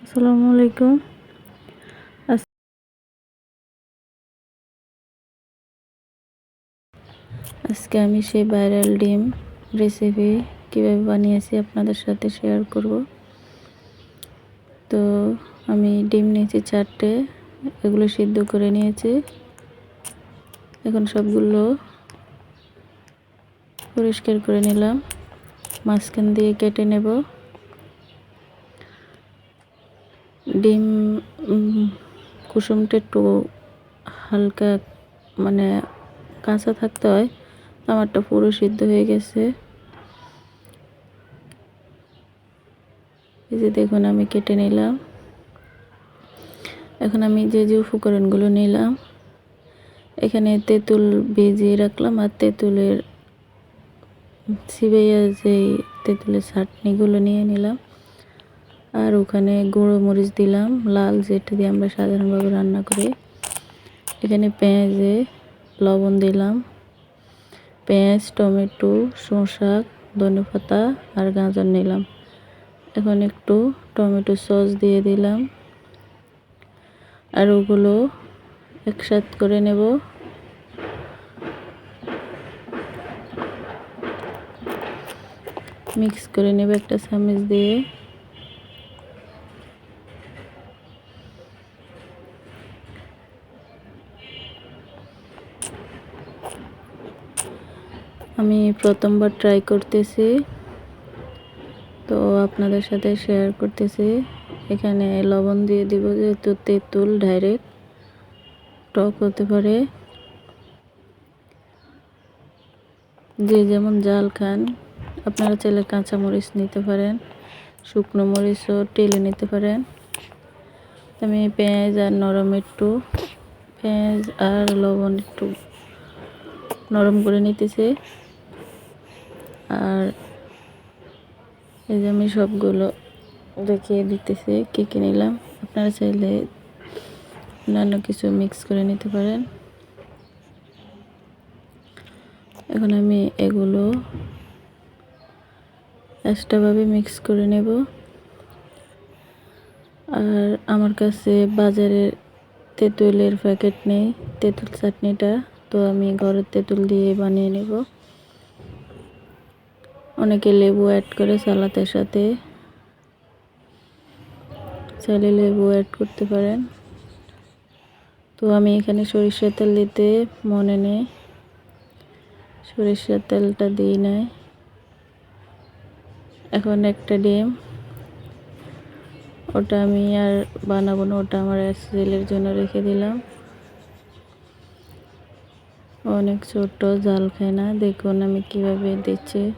আসসালামু আলাইকুম। আজ- আজকে আমি সেই ভাইরাল ডিম রেসিপি কিভাবে বানিয়েছি আপনাদের সাথে শেয়ার করব। তো আমি ডিম নিয়েছি 4টে, এগুলো সিদ্ধ করে নিয়েছি। এখন সবগুলো পরিষ্কার করে নিলাম, মাঝখান দিয়ে কেটে নেব। ডিম কুসুমটা একটু হালকা মানে কাঁচা থাকতে হয়, আমারটা পুরো সিদ্ধ হয়ে গেছে। এই যে দেখুন আমি কেটে নিলাম। এখন আমি যে উপকরণগুলো নিলাম, এখানে তেঁতুল ভিজিয়ে রাখলাম, আর তেঁতুলের চিবাইয়া যেই তেঁতুলের চাটনিগুলো নিয়ে নিলাম। আর ওখানে গুঁড়ো মরিচ দিলাম, লাল, যেটা দিয়ে আমরা সাধারণভাবে রান্না করি। এখানে পেঁয়াজে লবণ দিলাম, পেঁয়াজ, টমেটো, শসা, ধনেপাতা আর গাজর নিলাম। এখন একটু টমেটো সস দিয়ে দিলাম, আর ওগুলো একসাথে করে নেব। মিক্স করে নেব একটা চামচ দিয়ে। আমি প্রথমবার ট্রাই করতেছি, তো আপনাদের সাথে শেয়ার করতেছি। এখানে লবণ দিয়ে দিব, যেহেতু তেঁতুল ডাইরেক্ট টক হতে পারে। যে যেমন জাল খান, আপনারা চাইলে কাঁচা মরিচ নিতে পারেন, শুকনো মরিচও টেলে নিতে পারেন। আমি পেঁয়াজ আর লবণ একটু নরম করে নিতেছি। আর এই যে আমি সবগুলো দেখিয়ে দিতেছি কী কী নিলাম। আপনারা চাইলে অন্যান্য কিছু মিক্স করে নিতে পারেন। এখন আমি এগুলো এক্সট্রাভাবে মিক্স করে নেব। আর আমার কাছে বাজারের তেঁতুলের প্যাকেট নেই, তেঁতুল চাটনিটা, তো আমি ঘরের তেঁতুল দিয়ে বানিয়ে নেব। অনেকে লেবু অ্যাড করে সালাতের সাথে, চাইলে লেবু অ্যাড করতে পারেন। তো আমি এখানে সরিষার তেল দিতে মনে নেই, সরিষার তেলটা দিই নাই। এখন একটা ডিম, ওটা আমি আর বানাবো না, ওটা আমার ছেলের জন্য রেখে দিলাম। অনেক ছোট, জাল খায় না। দেখুন আমি কিভাবে দিচ্ছি।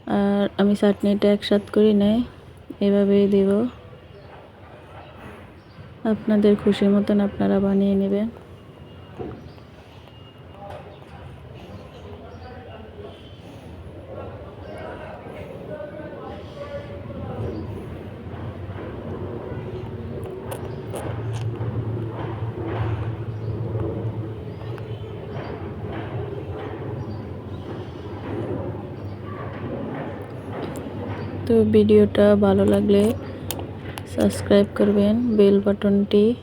আর আমি চাটনিটা একসাথে করি নাই, এভাবেই দিব। আপনাদের খুশি মতন আপনারা বানিয়ে নেবেন। তো ভিডিওটা ভালো লাগলে সাবস্ক্রাইব করবেন, বেল বাটনটি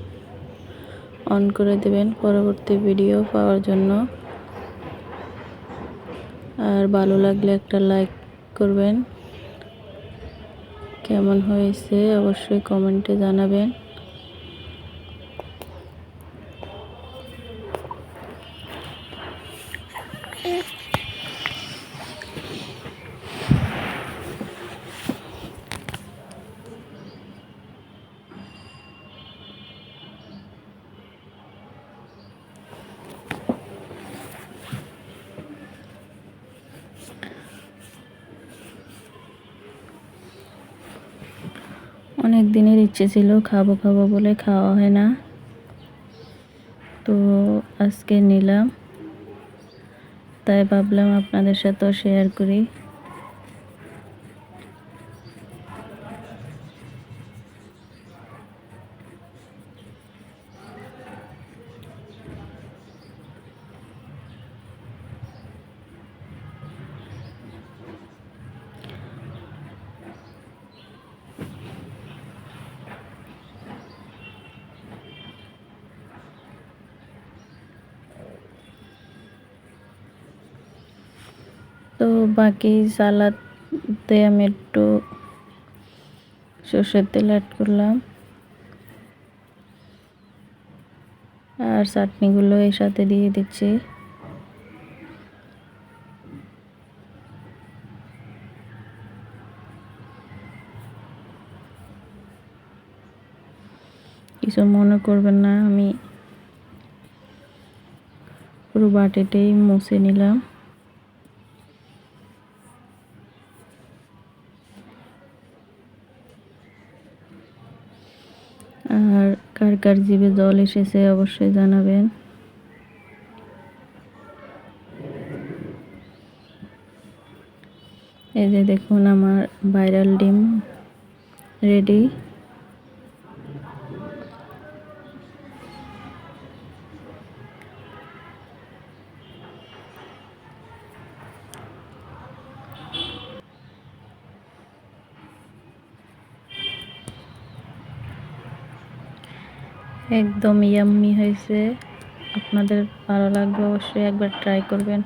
অন করে দেবেন পরবর্তী ভিডিও পাওয়ার জন্য। আর ভালো লাগলে একটা লাইক করবেন। কেমন হয়েছে অবশ্যই কমেন্টে জানাবেন। অনেক দিনের ইচ্ছে ছিল খাবো খাবো বলে, খাওয়া হয় না, তো আজকে নিলাম, তাই ভাবলাম আপনাদের সাথেও শেয়ার করি। তো বাকি সালাদে আমি একটু সর্ষের তেল অ্যাড করলাম, আর চাটনিগুলো এর সাথে দিয়ে দিচ্ছি। কিছু মনে করবেন না, আমি পুরো বাটিটাই মুছে নিলাম। আর কার কার জিভে জল এসেছে অবশ্যই জানাবেন। এই যে দেখুন আমার ভাইরাল ডিম রেডি। একদম ইয়াম্মি হয়েছে, আপনাদের ভালো লাগবে, অবশ্যই একবার ট্রাই করবেন।